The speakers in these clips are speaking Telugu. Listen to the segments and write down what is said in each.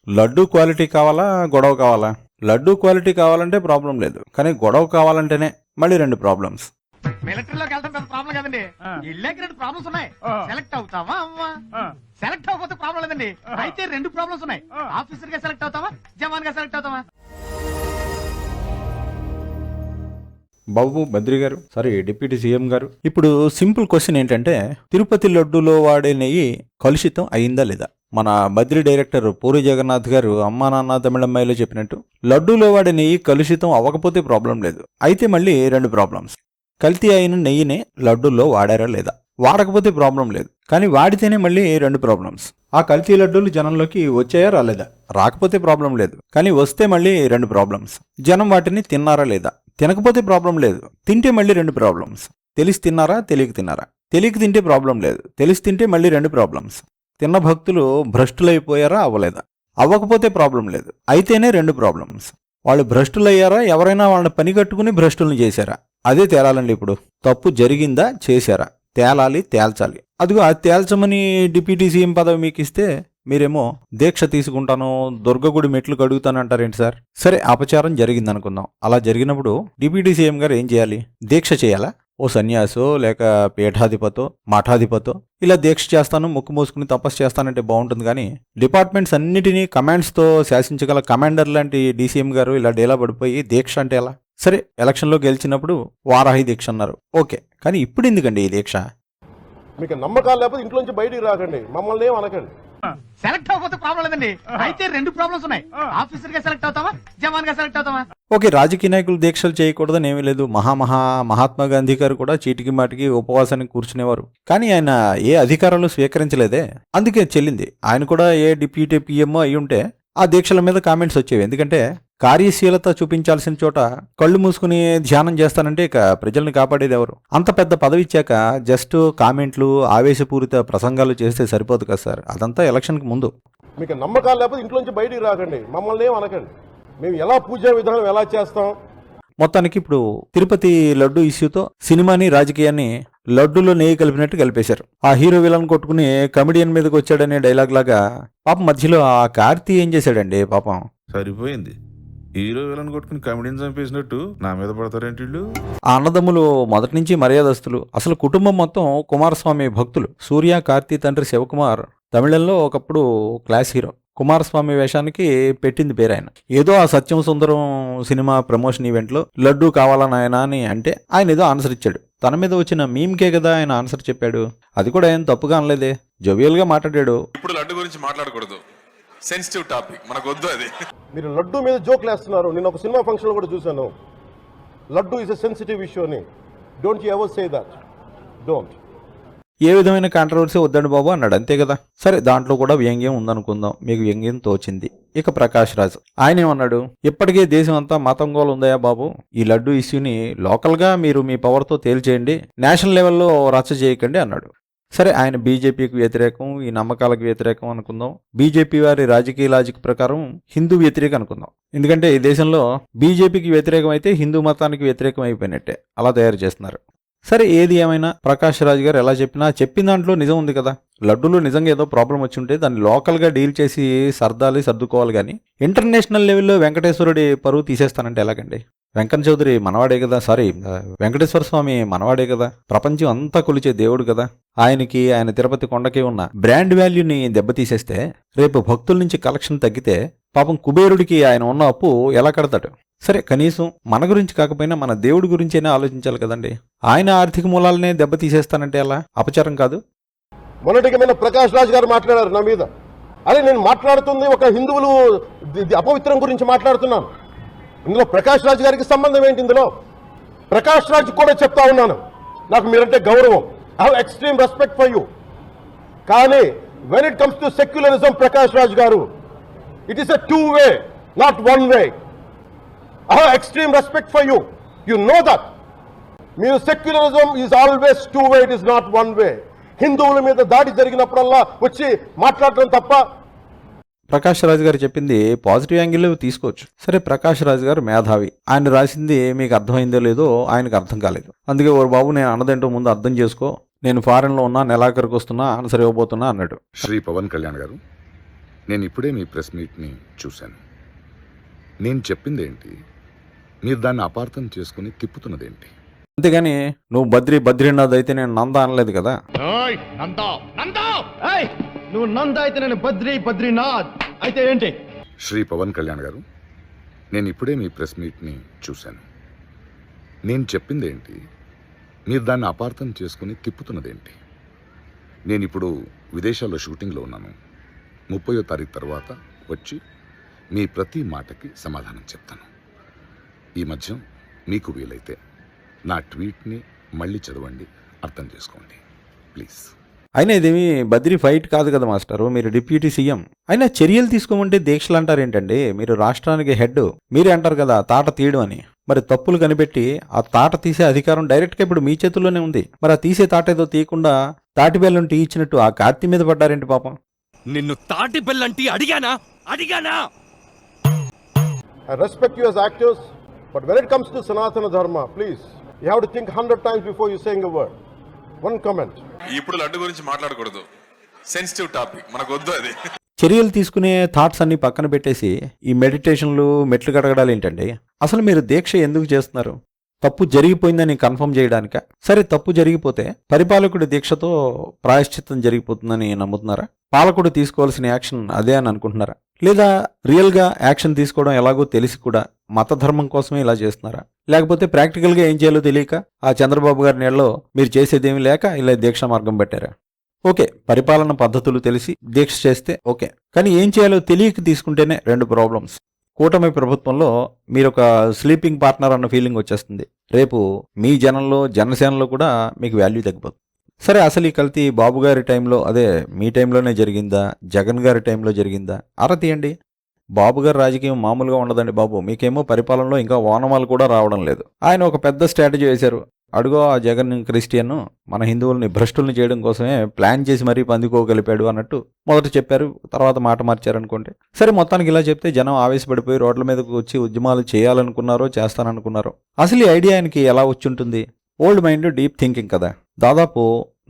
లడ్డు క్వాలిటీ కావాలా, గొడవ కావాలా? లడ్డు క్వాలిటీ కావాలంటే ప్రాబ్లం లేదు, కానీ గొడవ కావాలంటేనే మళ్ళీ 2 ప్రాబ్లమ్స్. మిలిటరీలోకి వెళ్ళడం పెద్ద ప్రాబ్లం కదండి. ఇళ్ళకి 2 ప్రాబ్లమ్స్ ఉన్నాయి. సెలెక్ట్ అవుతావా అవ్వా? సెలెక్ట్ అవ్వకపోతే ప్రాబ్లం లేదండి. అయితే 2 ప్రాబ్లమ్స్ ఉన్నాయి. ఆఫీసర్ గా సెలెక్ట్ అవుతావా, జవాన్ గా సెలెక్ట్ అవుతావా? బాబు బద్రి గారు, సారీ డిప్యూటీ సీఎం గారు, ఇప్పుడు సింపుల్ క్వశ్చన్ ఏంటంటే, తిరుపతి లడ్డూలో వాడే నెయ్యి కలుషితం అయిందా లేదా? మన బద్రి డైరెక్టర్ పూరి జగన్నాథ్ గారు అమ్మా నాన్న తమిళమ్మాయిలో చెప్పినట్టు లడ్డూలో వాడే నెయ్యి కలుషితం అవ్వకపోతే ప్రాబ్లం లేదు, అయితే మళ్ళీ 2 ప్రాబ్లమ్స్. కల్తీ అయిన నెయ్యినే లడ్డూల్లో వాడారా లేదా? వాడకపోతే ప్రాబ్లం లేదు, కానీ వాడితేనే మళ్ళీ 2 ప్రాబ్లమ్స్. ఆ కల్తీ లడ్డూలు జనంలోకి వచ్చాయా రాలేదా? రాకపోతే ప్రాబ్లం లేదు, కానీ వస్తే మళ్ళీ 2 ప్రాబ్లమ్స్. జనం వాటిని తిన్నారా లేదా? తినకపోతే ప్రాబ్లం లేదు, తింటే మళ్ళీ 2 ప్రాబ్లమ్స్. తెలిసి తిన్నారా, తెలియక తిన్నారా? తెలియక తింటే ప్రాబ్లం లేదు, తెలిసి తింటే మళ్ళీ 2 ప్రాబ్లమ్స్. తిన్న భక్తులు భ్రష్టులైపోయారా, అవ్వలేదా? అవ్వకపోతే ప్రాబ్లం లేదు, అయితేనే 2 ప్రాబ్లమ్స్. వాళ్ళు భ్రష్టులయ్యారా, ఎవరైనా వాళ్ళని పని కట్టుకుని భ్రష్టుల్ని చేశారా? అదే తేలాలండి. ఇప్పుడు తప్పు జరిగిందా, చేశారా? తేలాలి, తేల్చాలి. అదిగో అది తేల్చమని డిప్యూటీ సీఎం పదవి మీకు ఇస్తే మీరేమో దీక్ష తీసుకుంటాను, దుర్గగుడి మెట్లు కడుగుతానంటారేంటి సార్? సరే, అపచారం జరిగిందనుకుందాం. అలా జరిగినప్పుడు డిప్యూటీ సీఎం గారు ఏం చేయాలి? దీక్ష చేయాలా? ఓ సన్యాసో లేక పీఠాధిపతో మఠాధిపతో ఇలా దీక్ష చేస్తాను, ముక్కు మూసుకుని తపస్సు చేస్తానంటే బాగుంటుంది. కానీ డిపార్ట్మెంట్స్ అన్నిటినీ కమాండ్స్తో శాసించగల కమాండర్ లాంటి డీసీఎం గారు ఇలా డేలా పడిపోయి దీక్ష అంటే ఎలా? సరే, ఎలక్షన్లో గెలిచినప్పుడు వారాహి దీక్ష అన్నారు, ఓకే. కానీ ఇప్పుడు ఎందుకండి ఈ దీక్ష? మీకు నమ్మకాలు లేకపోతే ఇంట్లోంచి బయటికి రాకండి, మమ్మల్ని ఏం అనకండి. సెలెక్ట్ అవ్వకపోతే ప్రాబ్లం లేదండి. అయితే 2 ప్రాబ్లమ్స్ ఉన్నాయి. ఆఫీసర్ గా సెలెక్ట్ అవుతావా, జవాన్ గా సెలెక్ట్ అవుతావా? ఓకే, రాజకీయ నాయకులు దీక్షలు చేయకూడదని ఏమీ లేదు. మహాత్మా గాంధీ గారు కూడా చీటికి మాటికి ఉపవాసానికి కూర్చునేవారు, కానీ ఆయన ఏ అధికారాలు స్వీకరించలేదే, అందుకే చెల్లింది. ఆయన కూడా ఏ డిప్యూటీ పిఎంఓ అయి ఉంటే ఆ దీక్షల మీద కామెంట్స్ వచ్చేవి. ఎందుకంటే కార్యశీలత చూపించాల్సిన చోట కళ్ళు మూసుకుని ధ్యానం చేస్తానంటే ఇక ప్రజల్ని కాపాడేది ఎవరు? అంత పెద్ద పదవి ఇచ్చాక జస్ట్ కామెంట్లు, ఆవేశపూరిత ప్రసంగాలు చేస్తే సరిపోదు కదా సార్? అదంతా ఎలక్షన్కి ముందు. మీకు నమ్మకాలు లేకపోతే ఇంట్లోంచి బయటికి రాకండి, మమ్మల్ని ఏం అనకండి. మేము ఎలా పూజా విధానం ఎలా చేస్తాం? మొత్తానికి ఇప్పుడు తిరుపతి లడ్డు ఇష్యూతో సినిమాని రాజకీయాన్ని లడ్డూలో నెయ్యి కలిపినట్టు కలిపేశారు. ఆ హీరో విలన్ కొట్టుకుని కమెడియన్ మీదకి వచ్చాడనే డైలాగ్ లాగా పాపం మధ్యలో ఆ కార్తీ ఏం చేశాడండి పాపం? సరిపోయింది. హీరో విలన్ కొట్టుకుని కమెడియన్ చంపేసినట్టు నా మీద పడతారేంటి వీళ్ళు? ఆ అన్నదమ్ములు మొదటి నుంచి మర్యాదస్తులు. అసలు కుటుంబం మొత్తం కుమారస్వామి భక్తులు. సూర్య, కార్తీ తండ్రి శివకుమార్ తమిళంలో ఒకప్పుడు క్లాస్ హీరో. కుమారస్వామి వేషానికి పెట్టింది పేరు ఆయన. ఏదో ఆ సత్యం సుందరం సినిమా ప్రమోషన్ ఈవెంట్లో లడ్డూ కావాలా నాయనా అని అంటే ఆయన ఏదో ఆన్సర్ ఇచ్చాడు. తన మీద వచ్చిన మీమ్కే కదా ఆయన ఆన్సర్ చెప్పాడు. అది కూడా ఏం తప్పుగా అనలేదే, జోవియల్గా మాట్లాడాడు. ఇప్పుడు లడ్డు గురించి మాట్లాడకూడదు, సెన్సిటివ్ టాపిక్, మనకు వద్దు అది. మీరు లడ్డు మీద జోక్లు వేస్తున్నారు. నేను ఒక సినిమా ఫంక్షన్లో కూడా చూశాను, laddu is a sensitive issue అని. Don't you ever say that, don't. ఏ విధమైన కాంట్రవర్సీ వద్దండి బాబు అన్నాడు, అంతే కదా. సరే, దాంట్లో కూడా వ్యంగ్యం ఉందనుకుందాం, మీకు వ్యంగ్యం తోచింది. ఇక ప్రకాష్ రాజ్ ఆయన ఏమన్నాడు? ఇప్పటికే దేశం అంతా మతంగోలు ఉందయా బాబు, ఈ లడ్డు ఇష్యూని లోకల్గా మీరు మీ పవర్తో తేల్చేయండి, నేషనల్ లెవెల్లో రచ్చ చేయకండి అన్నాడు. సరే, ఆయన బీజేపీకి వ్యతిరేకం, ఈ నమ్మకాలకు వ్యతిరేకం అనుకుందాం. బీజేపీ వారి రాజకీయ లాజిక్ ప్రకారం హిందూ వ్యతిరేకం అనుకుందాం. ఎందుకంటే ఈ దేశంలో బీజేపీకి వ్యతిరేకం అయితే హిందూ మతానికి వ్యతిరేకం అయిపోయినట్టే, అలా తయారు చేస్తున్నారు. సరే, ఏది ఏమైనా ప్రకాష్ రాజ్ గారు ఎలా చెప్పిన దాంట్లో నిజం ఉంది కదా. లడ్డూలో నిజంగా ఏదో ప్రాబ్లం వచ్చి ఉంటే దాన్ని లోకల్గా డీల్ చేసి సర్దుకోవాలి. కానీ ఇంటర్నేషనల్ లెవెల్లో వెంకటేశ్వరుడి పరువు తీసేస్తానంటే ఎలాగండి? వెంకన్న చౌదరి మనవాడే కదా, వెంకటేశ్వర స్వామి మనవాడే కదా, ప్రపంచం అంతా కొలిచే దేవుడు కదా. ఆయనకి, ఆయన తిరుపతి కొండకి ఉన్న బ్రాండ్ వాల్యూని దెబ్బతీసేస్తే రేపు భక్తుల నుంచి కలెక్షన్ తగ్గితే పాపం కుబేరుడికి ఆయన ఉన్న అప్పు ఎలా కడతాడు? సరే, కనీసం మన గురించి కాకపోయినా మన దేవుడి గురించైనా ఆలోచించాలి కదండి. ఆయన ఆర్థిక మూలాలనే దెబ్బతీసేస్తానంటే ఎలా? అపచారం కాదు? మొన్నటికి మీద ప్రకాష్ రాజ్ గారు మాట్లాడారు నా మీద. అదే నేను మాట్లాడుతుంది ఒక హిందువులు అపవిత్రం గురించి మాట్లాడుతున్నాను. ఇందులో ప్రకాష్ రాజ్ గారికి సంబంధం ఏంటి? ఇందులో ప్రకాష్ రాజ్ కూడా చెప్తా ఉన్నాను, నాకు మీరంటే గౌరవం, I have extreme respect for you. కానీ when it comes to secularism, Prakash Raj గారు, it is a 2 way, not 1 way. I have extreme respect for you. You know that. మీరు secularism is always 2 way, it is not 1 way. హిందువుల మీద దాడి జరిగినప్పుడల్లా వచ్చి మాట్లాడటం తప్ప. ప్రకాష్ రాజ్ గారు చెప్పింది పాజిటివ్ యాంగిల్ తీసుకోవచ్చు. సరే, ప్రకాష్ రాజ్ గారు మేధావి, ఆయన రాసింది మీకు అర్థమైందో లేదో ఆయనకు అర్థం కాలేదు. అందుకే ఓ బాబు, నేను అన్నదేంటో ముందు అర్థం చేసుకో, నేను ఫారెన్లో ఉన్నా, నెలాఖరికి వస్తున్నా, ఆన్సర్ ఇవ్వబోతున్నా అన్నాడు. శ్రీ పవన్ కళ్యాణ్ గారు, నేను ఇప్పుడే మీ ప్రెస్ మీట్ని చూశాను. నేను చెప్పిందేంటి, మీరు దాన్ని అపార్థం చేసుకుని తిప్పుతున్నదేంటి? అంతేగాని నువ్వు బద్రీనాథ్ అయితే నేను నంద అనలేదు కదా. నువ్వు నంద అయితే నేను బద్రీనాథ్ అయితే ఏంటి? శ్రీ పవన్ కళ్యాణ్ గారు, నేను ఇప్పుడే మీ ప్రెస్ మీట్ని చూశాను. నేను చెప్పిందేంటి, మీరు దాన్ని అపార్థం చేసుకుని తిప్పుతున్నదేంటి? నేను ఇప్పుడు విదేశాల్లో షూటింగ్లో ఉన్నాను. 30వ తారీఖు తర్వాత వచ్చి మీ ప్రతి మాటకి సమాధానం చెప్తాను. ఈ మధ్య మీకు వీలైతే నా ట్వీట్ని మళ్ళీ చదవండి, అర్థం చేసుకోండి ప్లీజ్. అయినా ఇదేమి బద్రీ ఫైట్ కాదు కదా మాస్టరు, మీరు డిప్యూటీ సీఎం. అయినా చర్యలు తీసుకోమంటే దీక్షలు అంటారు ఏంటండి? మీరు రాష్ట్రానికి హెడ్, మీరే అంటారు కదా తాట తీయడం అని. మరి తప్పులు కనిపెట్టి ఆ తాట తీసే అధికారం డైరెక్ట్గా ఇప్పుడు మీ చేతుల్లోనే ఉంది. మరి ఆ తీసే తాట ఏదో తీయకుండా తాటి బెల్లం టీ ఇచ్చినట్టు ఆ కార్తీ మీద పడ్డారేంటి పాపం? నిన్ను తాటి బెల్లంటి అడిగానా? I respect you as actors, but when it comes to Sanatana Dharma, please, you have to think 100 times before you saying a word. One comment. ఇప్పుడు లడ్డు గురించి మాట్లాడకూడదు, సెన్సిటివ్ టాపిక్, మనకు వద్దు అది. చర్యలు తీసుకునే థాట్స్ అన్ని పక్కన పెట్టేసి ఈ మెడిటేషన్లు మెట్లు కడగడాలు ఏంటండి? అసలు మీరు దీక్ష ఎందుకు చేస్తున్నారు? తప్పు జరిగిపోయిందని కన్ఫర్మ్ చేయడానిక? సరే, తప్పు జరిగిపోతే పరిపాలకుడి దీక్షతో ప్రాయశ్చిత్తం జరిగిపోతుందని నమ్ముతున్నారా? పాలకుడు తీసుకోవాల్సిన యాక్షన్ అదే అని అనుకుంటున్నారా? లేదా రియల్గా యాక్షన్ తీసుకోవడం ఎలాగో తెలిసి కూడా మత ధర్మం కోసమే ఇలా చేస్తున్నారా? లేకపోతే ప్రాక్టికల్గా ఏం చేయాలో తెలియక ఆ చంద్రబాబు గారి నీళ్ళలో మీరు చేసేదేమీ లేక ఇలా దీక్ష మార్గం పెట్టారా? ఓకే, పరిపాలన పద్ధతులు తెలిసి దీక్ష చేస్తే ఓకే, కానీ ఏం చేయాలో తెలియక తీసుకుంటేనే రెండు ప్రాబ్లమ్స్. కూటమి ప్రభుత్వంలో మీరు ఒక స్లీపింగ్ పార్ట్నర్ అన్న ఫీలింగ్ వచ్చేస్తుంది. రేపు మీ జనంలో జనసేనలో కూడా మీకు వాల్యూ తగ్గిపోతుంది. సరే, అసలు ఈ కల్తీ బాబు గారి టైంలో, అదే మీ టైంలోనే జరిగిందా, జగన్ గారి టైంలో జరిగిందా? అర తీయండి. బాబు గారి రాజకీయం మామూలుగా ఉండదండి బాబు. మీకేమో పరిపాలనలో ఇంకా ఓనమాలు కూడా రావడం లేదు. ఆయన ఒక పెద్ద స్ట్రాటజీ వేశారు. అడుగో ఆ జగన్ క్రిస్టియన్ మన హిందువుల్ని భ్రష్టుల్ని చేయడం కోసమే ప్లాన్ చేసి మరీ పందుకోగలిపాడు అన్నట్టు మొదట చెప్పారు, తర్వాత మాట మార్చారనుకోండి. సరే, మొత్తానికి ఇలా చెప్తే జనం ఆవేశపడిపోయి రోడ్ల మీదకు వచ్చి ఉద్యమాలు చేయాలనుకున్నారో చేస్తాననుకున్నారో. అసలు ఈ ఐడియా ఆయనకి ఎలా వచ్చుంటుంది? ఓల్డ్ మైండ్ డీప్ థింకింగ్ కదా. దాదాపు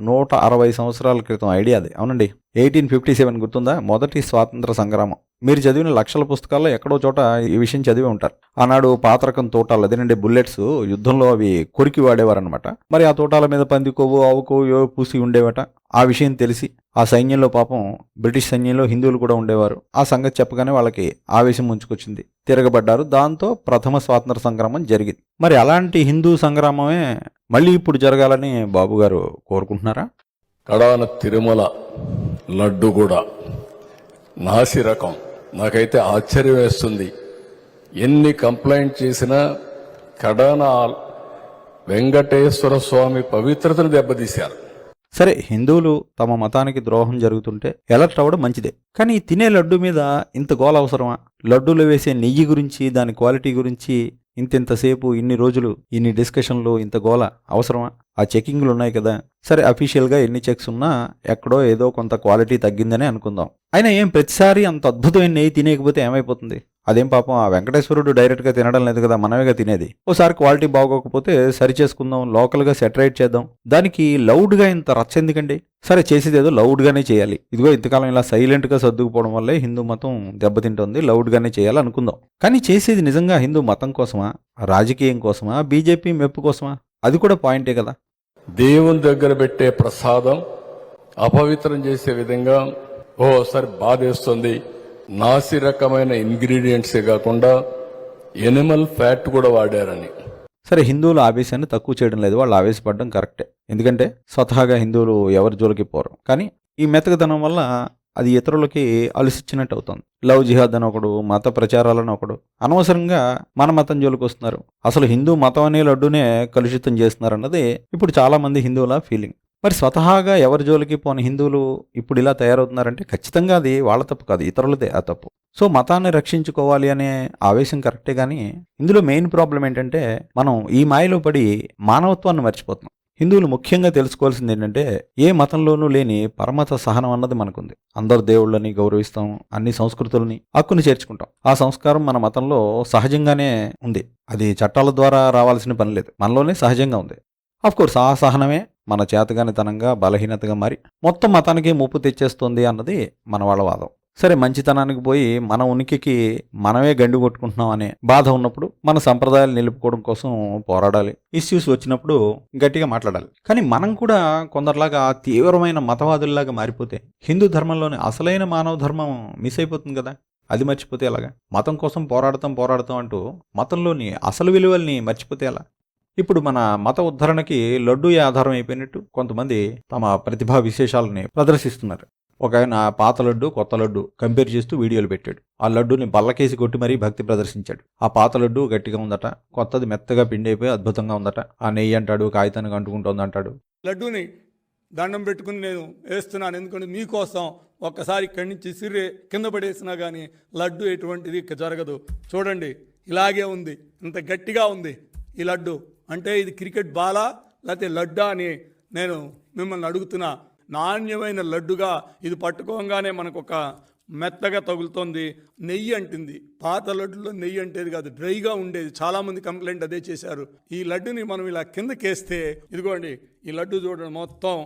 160 సంవత్సరాల క్రితం ఐడియా అది. అవునండి, 1857 గుర్తుందా? మొదటి స్వాతంత్ర సంగ్రామం. మీరు చదివిన లక్షల పుస్తకాల్లో ఎక్కడో చోట ఈ విషయం చదివి ఉంటారు. ఆనాడు పాతరకం తోటాలు, అదేనండి బుల్లెట్స్, యుద్ధంలో అవి కొరికి వాడేవారనమాట. మరి ఆ తోటాల మీద పందికోవు ఆవుకోవు పూసి ఉండేవట. ఆ విషయం తెలిసి ఆ సైన్యంలో పాపం బ్రిటిష్ సైన్యంలో హిందువులు కూడా ఉండేవారు. ఆ సంగతి చెప్పగానే వాళ్ళకి ఆవేశం ముంచుకొచ్చింది, తిరగబడ్డారు. దాంతో ప్రథమ స్వాతంత్ర సంగ్రామం జరిగింది. మరి అలాంటి హిందూ సంగ్రామమే మళ్ళీ ఇప్పుడు జరగాలని బాబు గారు కోరుకుంటున్నారా? కడాన తిరుమల లడ్డు కూడా నాసి రకం. నాకైతే ఆశ్చర్యం వేస్తుంది. ఎన్ని కంప్లైంట్ చేసినా కడాన వెంకటేశ్వర స్వామి పవిత్రతను దెబ్బతీశారు. సరే, హిందువులు తమ మతానికి ద్రోహం జరుగుతుంటే ఎలర్ట్ అవ్వడం మంచిదే. కానీ తినే లడ్డు మీద ఇంత గోల అవసరమా? లడ్డూలో వేసే నెయ్యి గురించి, దాని క్వాలిటీ గురించి ఇంతసేపు, ఇన్ని రోజులు, ఇన్ని డిస్కషన్లు, ఇంత గోల అవసరమా? ఆ చెకింగ్లు ఉన్నాయి కదా. సరే, అఫీషియల్గా ఎన్ని చెక్స్ ఉన్నా ఎక్కడో ఏదో కొంత క్వాలిటీ తగ్గిందనే అనుకుందాం. అయినా ఏం ప్రతిసారి అంత అద్భుతమైన నెయ్యి తినేయకపోతే ఏమైపోతుంది? అదేం పాపం ఆ వెంకటేశ్వరుడు డైరెక్ట్గా తినడం లేదు కదా, మనమేగా తినేది. ఓసారి క్వాలిటీ బాగోకపోతే సరి చేసుకుందాం, లోకల్గా సెటరేట్ చేద్దాం. దానికి లౌడ్గా ఇంత రచ్చ ఎందుకండి? సరే, చేసేదేదో లౌడ్గానే చేయాలి. ఇదిగో ఇంతకాలం ఇలా సైలెంట్గా సర్దుకుపోవడం వల్లే హిందూ మతం దెబ్బతింటుంది. లౌడ్గానే చేయాలనుకుందాం. కానీ చేసేది నిజంగా హిందూ మతం కోసమా, రాజకీయం కోసమా, బీజేపీ మెప్పు కోసమా? అది కూడా పాయింటే కదా. దేవుని దగ్గర పెట్టే ప్రసాదం అపవిత్రం చేసే విధంగా ఓసారి బాధేస్తుంది. నాసి రకమైన ఇంగ్రీడియంట్సే కాకుండా ఎనిమల్ ఫ్యాట్ కూడా వాడారని. సరే, హిందువుల ఆవేశాన్ని తక్కువ చేయడం లేదు, వాళ్ళు ఆవేశపడడం కరెక్టే. ఎందుకంటే స్వతహాగా హిందువులు ఎవరి జోలికి పోరు. కానీ ఈ మెతకదనం వల్ల అది ఇతరులకి అలసిచ్చినట్టు అవుతుంది. లవ్ జిహాద్ అని ఒకడు, మత ప్రచారాలని ఒకడు అనవసరంగా మన మతం జోలికి వస్తున్నారు. అసలు హిందూ మతం అనే లడ్డునే కలుషితం చేస్తున్నారు అన్నది ఇప్పుడు చాలా మంది హిందువుల ఫీలింగ్. మరి స్వతహాగా ఎవరి జోలికి పోని హిందువులు ఇప్పుడు ఇలా తయారవుతున్నారంటే ఖచ్చితంగా అది వాళ్ళ తప్పు కాదు, ఇతరులదే ఆ తప్పు. సో మతాన్ని రక్షించుకోవాలి అనే ఆవేశం కరెక్టే. కానీ ఇందులో మెయిన్ ప్రాబ్లం ఏంటంటే మనం ఈ మాయలో పడి మానవత్వాన్ని మర్చిపోతున్నాం. హిందువులు ముఖ్యంగా తెలుసుకోవాల్సింది ఏంటంటే ఏ మతంలోనూ లేని పరమత సహనం అన్నది మనకుంది. అందరు దేవుళ్ళని గౌరవిస్తాం, అన్ని సంస్కృతులని హక్కుని చేర్చుకుంటాం. ఆ సంస్కారం మన మతంలో సహజంగానే ఉంది. అది చట్టాల ద్వారా రావాల్సిన పని లేదు, మనలోనే సహజంగా ఉంది. అఫ్కోర్స్ ఆ సహనమే మన చేతగానితనంగా, బలహీనతగా మారి మొత్తం మతానికి ముప్పు తెచ్చేస్తుంది అన్నది మన వాళ్ళ వాదం. సరే మంచితనానికి పోయి మన ఉనికికి మనమే గండి కొట్టుకుంటున్నాం అనే బాధ ఉన్నప్పుడు మన సంప్రదాయాలు నిలుపుకోవడం కోసం పోరాడాలి. ఇష్యూస్ వచ్చినప్పుడు గట్టిగా మాట్లాడాలి. కానీ మనం కూడా కొందరిలాగా తీవ్రమైన మతవాదుల్లాగా మారిపోతే హిందూ ధర్మంలోని అసలైన మానవ ధర్మం మిస్ అయిపోతుంది కదా. అది మర్చిపోతే ఎలాగా? మతం కోసం పోరాడతాం అంటూ మతంలోని అసలు విలువల్ని మర్చిపోతే ఎలా? ఇప్పుడు మన మత ఉద్ధరణకి లడ్డూయే ఆధారం అయిపోయినట్టు కొంతమంది తమ ప్రతిభా విశేషాలని ప్రదర్శిస్తున్నారు. ఒక ఆయన పాత లడ్డు కొత్త లడ్డు కంపేర్ చేస్తూ వీడియోలు పెట్టాడు. ఆ లడ్డూని బల్లకేసి కొట్టి మరీ భక్తి ప్రదర్శించాడు. ఆ పాత లడ్డు గట్టిగా ఉందట, కొత్తది మెత్తగా పిండి అయిపోయి అద్భుతంగా ఉందట. ఆ నెయ్యి అంటాడు, కాగితానికి అంటుకుంటోంది అంటాడు. లడ్డూని దండం పెట్టుకుని నేను వేస్తున్నాను, ఎందుకంటే మీకోసం ఒక్కసారి ఇక్కడి నుంచి సిర్రే కింద పడేసినా కానీ లడ్డు ఎటువంటిది జరగదు. చూడండి, ఇలాగే ఉంది, ఇంత గట్టిగా ఉంది ఈ లడ్డు. అంటే ఇది క్రికెట్ బాలా లేకపోతే లడ్డా అని నేను మిమ్మల్ని అడుగుతున్నా. నాణ్యమైన లడ్డుగా ఇది పట్టుకోగానే మనకు ఒక మెత్తగా తగులుతోంది. నెయ్యి అంటుంది. పాత లడ్డులో నెయ్యి అంటేది కాదు, డ్రైగా ఉండేది. చాలామంది కంప్లైంట్ అదే చేశారు. ఈ లడ్డుని మనం ఇలా కిందకేస్తే ఇదిగోండి, ఈ లడ్డు చూడండి మొత్తం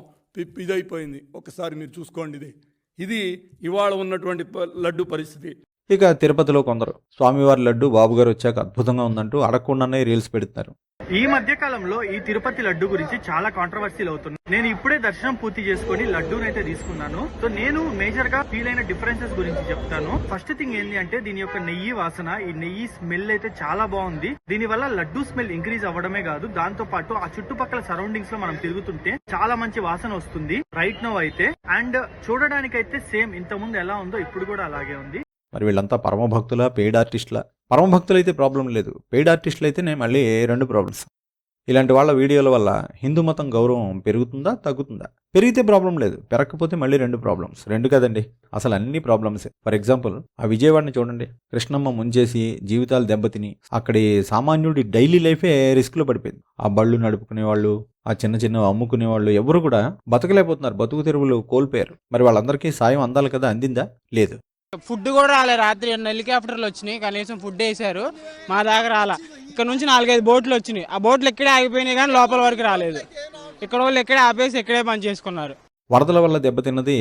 ఇదైపోయింది. ఒకసారి మీరు చూసుకోండి. ఇది ఇవాళ ఉన్నటువంటి లడ్డు పరిస్థితి. ఇక తిరుపతిలో కొందరు స్వామివారి లడ్డు బాబుగారు వచ్చాక అద్భుతంగా ఉందంటూ అడగకుండానే రీల్స్ పెడుతున్నారు. ఈ మధ్య కాలంలో ఈ తిరుపతి లడ్డు గురించి చాలా కాంట్రవర్సీలు అవుతుంది. నేను ఇప్పుడే దర్శనం పూర్తి చేసుకుని లడ్డూనైతే తీసుకున్నాను. సో నేను మేజర్ గా ఫీల్ అయిన డిఫరెన్సెస్ గురించి చెప్తాను. ఫస్ట్ థింగ్ ఏంటి అంటే దీని యొక్క నెయ్యి వాసన, ఈ నెయ్యి స్మెల్ అయితే చాలా బాగుంది. దీని వల్ల లడ్డు స్మెల్ ఇంక్రీజ్ అవ్వడమే కాదు, దాంతో పాటు ఆ చుట్టుపక్కల సరౌండింగ్స్ లో మనం తిరుగుతుంటే చాలా మంచి వాసన వస్తుంది రైట్ నౌ అయితే. అండ్ చూడడానికైతే సేమ్ ఇంత ముందు ఎలా ఉందో ఇప్పుడు కూడా అలాగే ఉంది. మరి వీళ్ళంతా పరమభక్తుల, పెయిడ్ ఆర్టిస్టుల? పరమభక్తులు అయితే ప్రాబ్లం లేదు, పెయిడ్ ఆర్టిస్టులు అయితేనే మళ్ళీ రెండు ప్రాబ్లమ్స్. ఇలాంటి వాళ్ళ వీడియోల వల్ల హిందూ మతం గౌరవం పెరుగుతుందా తగ్గుతుందా? పెరిగితే ప్రాబ్లం లేదు, పెరగకపోతే మళ్ళీ రెండు ప్రాబ్లమ్స్. రెండు కదండి, అసలు అన్ని ప్రాబ్లమ్సే. ఫర్ ఎగ్జాంపుల్ ఆ విజయవాడని చూడండి. కృష్ణమ్మ ముంచేసి జీవితాలు దెబ్బతిని అక్కడి సామాన్యుడి డైలీ లైఫే రిస్క్లో పడిపోయింది. ఆ బళ్ళు నడుపుకునే వాళ్ళు, ఆ చిన్న చిన్న అమ్ముకునే వాళ్ళు ఎవరు కూడా బతకలేకపోతున్నారు, బతుకు తెరువులు కోల్పోయారు. మరి వాళ్ళందరికీ సాయం అందాలి కదా, అందిందా? లేదు. ఫుడ్ కూడా రాలే. రాత్రి హెలికాప్టర్లు వచ్చినాయి, కనీసం ఫుడ్ వేసారు, మా దాకా రాలా. ఇక్కడ నుంచి 4-5 బోట్లు వచ్చినాయి. ఆ బోట్లు ఎక్కడే ఆగిపోయినాయి కానీ లోపల వరకు రాలేదు. ఇక్కడ వాళ్ళు ఎక్కడే ఆపేసి ఎక్కడే పని చేసుకున్నారు. వరదల వల్ల దెబ్బతిన్నది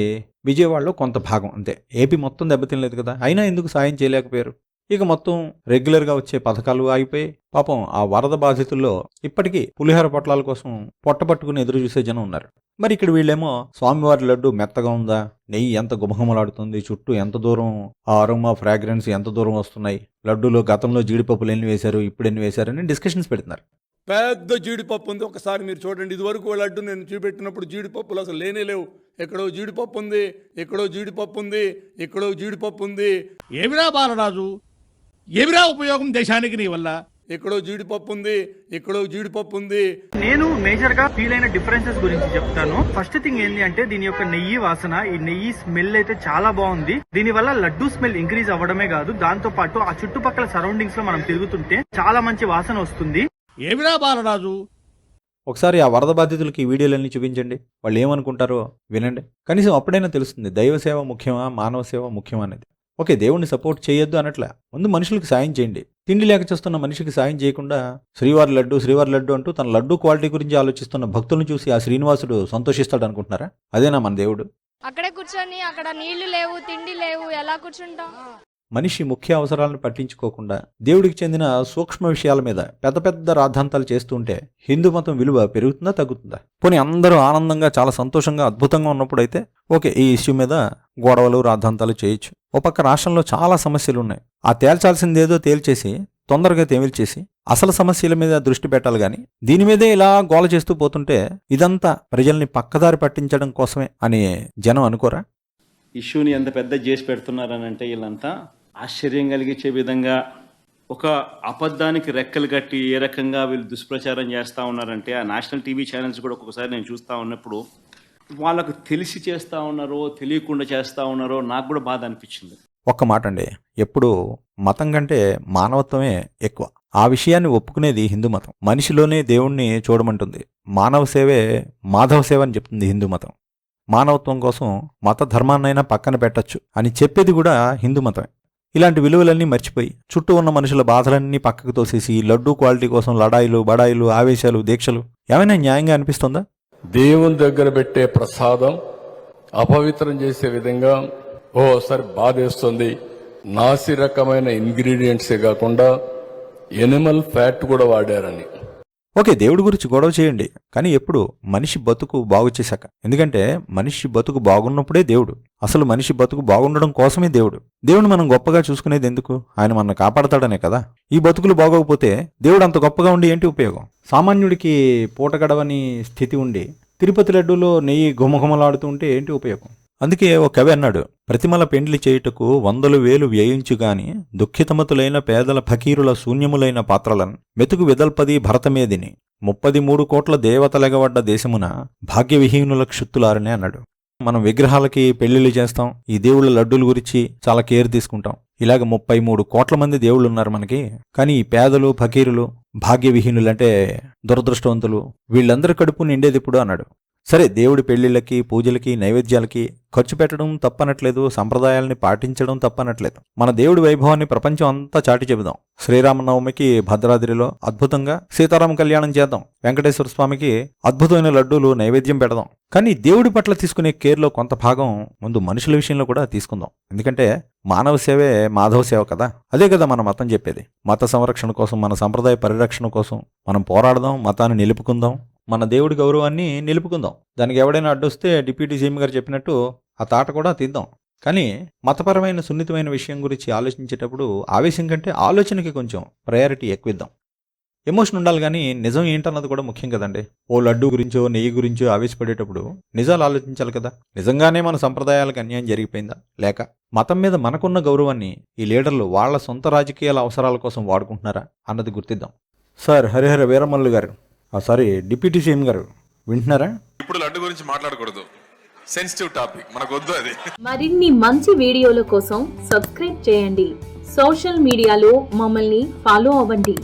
విజయవాడలో కొంత భాగం అంతే, ఏపీ మొత్తం దెబ్బతినలేదు కదా. అయినా ఎందుకు సాయం చేయలేకపోయారు? ఇక మొత్తం రెగ్యులర్గా వచ్చే పథకాలు ఆగిపోయి పాపం ఆ వరద బాధితుల్లో ఇప్పటికీ పులిహోర పొట్లాల కోసం పొట్టపట్టుకుని ఎదురు చూసే జనం ఉన్నారు. మరి ఇక్కడ వీళ్ళేమో స్వామివారి లడ్డు మెత్తగా ఉందా, నెయ్యి ఎంత గుమగుమలాడుతుంది, చుట్టూ ఎంత దూరం ఆ అరోమా ఫ్రాగ్రెన్స్ ఎంత దూరం వస్తున్నాయి, లడ్డూలో గతంలో జీడిపప్పులు ఎన్ని వేశారు, ఇప్పుడు ఎన్ని వేశారని డిస్కషన్స్ పెడుతున్నారు. పెద్ద జీడిపప్పు ఉంది, ఒకసారి మీరు చూడండి. ఇదివరకు లడ్డు నేను చూపెట్టినప్పుడు జీడిపప్పులు అసలు లేనే లేవు. ఎక్కడో జీడిపప్పు ఉంది, ఎక్కడో జీడిపప్పు ఉంది, ఎక్కడో జీడిపప్పు ఉంది. ఏమిరా బాలరాజు, ఏమిరా ఉపయోగం దేశానికి నీ వల్ల? ఎక్కడో జీడిపప్పు ఉంది, ఎక్కడో జీడిపప్పు ఉంది. నేను మేజర్ గా ఫీల్ అయిన డిఫరెన్సెస్ గురించి చెప్తాను. ఫస్ట్ థింగ్ ఏంటి అంటే దీని యొక్క నెయ్యి వాసన, ఈ నెయ్యి స్మెల్ అయితే చాలా బాగుంది. దీని వల్ల లడ్డు స్మెల్ ఇంక్రీజ్ అవ్వడమే కాదు, దాంతో పాటు ఆ చుట్టుపక్కల సరౌండింగ్స్ లో మనం తిరుగుతుంటే చాలా మంచి వాసన వస్తుంది. ఏమిరా బాలరాజు, ఒకసారి ఆ వరద బాధితులకి ఈ వీడియోలన్నీ చూపించండి, వాళ్ళు ఏమనుకుంటారో వినండి. కనీసం అప్పుడైనా తెలుస్తుంది దైవ సేవ ముఖ్యమా, మానవ సేవ ముఖ్యమా అనేది. ఓకే, దేవుణ్ణి సపోర్ట్ చేయొద్దు అనట్లే, ముందు మనుషులకు సాయం చేయండి. తిండి లేక చేస్తున్న మనిషికి సాయం చేయకుండా శ్రీవారి లడ్డు అంటూ తన లడ్డు క్వాలిటీ గురించి ఆలోచిస్తున్న భక్తులను చూసి ఆ శ్రీనివాసుడు సంతోషిస్తాడు అనుకుంటున్నారా? అదేనా మన దేవుడు? అక్కడే కూర్చొని అక్కడ నీళ్లు లేవు, తిండి లేవు, ఎలా కూర్చుంటాం? మనిషి ముఖ్య అవసరాలను పట్టించుకోకుండా దేవుడికి చెందిన సూక్ష్మ విషయాల మీద పెద్ద పెద్ద రాద్ధాంతాలు చేస్తుంటే హిందూ మతం విలువ పెరుగుతుందా తగ్గుతుందా? పోనీ అందరూ ఆనందంగా చాలా సంతోషంగా అద్భుతంగా ఉన్నప్పుడైతే ఓకే, ఈ ఇష్యూ మీద గొడవలు రాద్ధాంతాలు చేయొచ్చు. ఓ పక్క రాష్ట్రంలో చాలా సమస్యలు ఉన్నాయి, ఆ తేల్చాల్సిందేదో తేల్చేసి తొందరగా తేల్చేసి అసలు సమస్యల మీద దృష్టి పెట్టాలి కానీ దీని మీదే ఇలా గోల చేస్తూ పోతుంటే ఇదంతా ప్రజల్ని పక్కదారి పట్టించడం కోసమే అని జనం అనుకోరా? ఇష్యూని ఎంత పెద్ద చేసి పెడుతున్నారని అంటే వీళ్ళంతా ఆశ్చర్యం కలిగించే విధంగా ఒక అబద్ధానికి రెక్కలు కట్టి ఏ రకంగా వీళ్ళు దుష్ప్రచారం చేస్తూ ఉన్నారంటే ఆ నేషనల్ టీవీ ఛానల్స్ కూడా ఒక్కొక్కసారి నేను చూస్తూ ఉన్నప్పుడు వాళ్ళకు తెలిసి చేస్తూ ఉన్నారో తెలియకుండా చేస్తూ ఉన్నారో నాకు కూడా బాధ అనిపించింది. ఒక్క మాట అండి, ఎప్పుడు మతం కంటే మానవత్వమే ఎక్కువ. ఆ విషయాన్ని ఒప్పుకునేది హిందూ మతం. మనిషిలోనే దేవుణ్ణి చూడమంటుంది. మానవ సేవే మాధవ సేవ అని చెప్తుంది హిందూ మతం. మానవత్వం కోసం మత ధర్మాన్నైనా పక్కన పెట్టచ్చు అని చెప్పేది కూడా హిందూ మతమే. ఇలాంటి విలువలన్నీ మర్చిపోయి చుట్టూ ఉన్న మనుషుల బాధలన్నీ పక్కకు తోసేసి లడ్డూ క్వాలిటీ కోసం లడాయిలు బడాయిలు ఆవేశాలు దీక్షలు ఏమైనా న్యాయంగా అనిపిస్తుందా? దేవుని దగ్గర పెట్టే ప్రసాదం అపవిత్రం చేసే విధంగా ఓసారి బాధేస్తుంది. నాసి రకమైన ఇంగ్రీడియంట్సే కాకుండా ఎనిమల్ ఫ్యాట్ కూడా వాడారని. ఓకే, దేవుడి గురించి గొడవ చేయండి, కానీ ఎప్పుడు మనిషి బతుకు బాగు చేశాక. ఎందుకంటే మనిషి బతుకు బాగున్నప్పుడే దేవుడు. అసలు మనిషి బతుకు బాగుండడం కోసమే దేవుడు. దేవుని మనం గొప్పగా చూసుకునేది ఎందుకు? ఆయన మనల్ని కాపాడతాడనే కదా. ఈ బతుకులు బాగోకపోతే దేవుడు అంత గొప్పగా ఉండి ఏంటి ఉపయోగం? సామాన్యుడికి పూట గడవని స్థితి ఉండి తిరుపతి లడ్డూలో నెయ్యి గుమగుమలాడుతూ ఉంటే ఏంటి ఉపయోగం? అందుకే ఒక కవి అన్నాడు, ప్రతిమల పెండ్లి చేయుటకు 100,000 వ్యయించుగాని దుఃఖితమతులైన పేదల ఫకీరుల శూన్యములైన పాత్రలను మెతుకు విదల్పది భరతమేదిని 33 కోట్ల దేవతలెగవడ్డ దేశమున భాగ్యవిహీనుల క్షుత్తులారనే అన్నాడు. మనం విగ్రహాలకి పెళ్లిళ్ళు చేస్తాం, ఈ దేవుళ్ళ లడ్డూల గురించి చాలా కేర్ తీసుకుంటాం. ఇలాగ 33 కోట్ల మంది దేవుళ్ళు ఉన్నారు మనకి. కానీ ఈ పేదలు ఫకీరులు భాగ్యవిహీనులు అంటే దురదృష్టవంతులు, వీళ్ళందరి కడుపు నిండేది ఇప్పుడు అన్నాడు. సరే, దేవుడి పెళ్లిళ్ళకి పూజలకి నైవేద్యాలకి ఖర్చు పెట్టడం తప్పనట్లేదు, సంప్రదాయాల్ని పాటించడం తప్పనట్లేదు. మన దేవుడి వైభవాన్ని ప్రపంచం అంతా చాటి చెబుదాం. శ్రీరామనవమికి భద్రాద్రిలో అద్భుతంగా సీతారామ కళ్యాణం చేద్దాం. వెంకటేశ్వర స్వామికి అద్భుతమైన లడ్డూలు నైవేద్యం పెడదాం. కానీ దేవుడి పట్ల తీసుకునే కేర్లో కొంత భాగం ముందు మనుషుల విషయంలో కూడా తీసుకుందాం. ఎందుకంటే మానవ సేవే మాధవ సేవ కదా. అదే కదా మన మతం చెప్పేది. మత సంరక్షణ కోసం, మన సంప్రదాయ పరిరక్షణ కోసం మనం పోరాడదాం, మతాన్ని నిలుపుకుందాం, మన దేవుడి గౌరవాన్ని నిలుపుకుందాం. దానికి ఎవడైనా అడ్డొస్తే డిప్యూటీ సీఎం గారు చెప్పినట్టు ఆ తాట కూడా తీద్దాం. కానీ మతపరమైన సున్నితమైన విషయం గురించి ఆలోచించేటప్పుడు ఆవేశం కంటే ఆలోచనకి కొంచెం ప్రయారిటీ ఎక్కువిద్దాం. ఎమోషన్ ఉండాలి, కానీ నిజం ఏంటన్నది కూడా ముఖ్యం కదండి. ఓ లడ్డు గురించో నెయ్యి గురించో ఆవేశపడేటప్పుడు నిజాలు ఆలోచించాలి కదా. నిజంగానే మన సంప్రదాయాలకు అన్యాయం జరిగిపోయిందా, లేక మతం మీద మనకున్న గౌరవాన్ని ఈ లీడర్లు వాళ్ళ సొంత రాజకీయాల అవసరాల కోసం వాడుకుంటున్నారా అన్నది గుర్తిద్దాం. సార్ హరిహర వీరమల్లు గారు, సారీ డిప్యూటీ సీఎం గారు, వింటున్నారా? ఇప్పుడు లడ్డు గురించి మాట్లాడకూడదు, సెన్సిటివ్ టాపిక్, మనకు వద్దు అది. మరిన్ని మంచి వీడియోల కోసం సబ్స్క్రైబ్ చేయండి. సోషల్ మీడియాలో మమ్మల్ని ఫాలో అవ్వండి.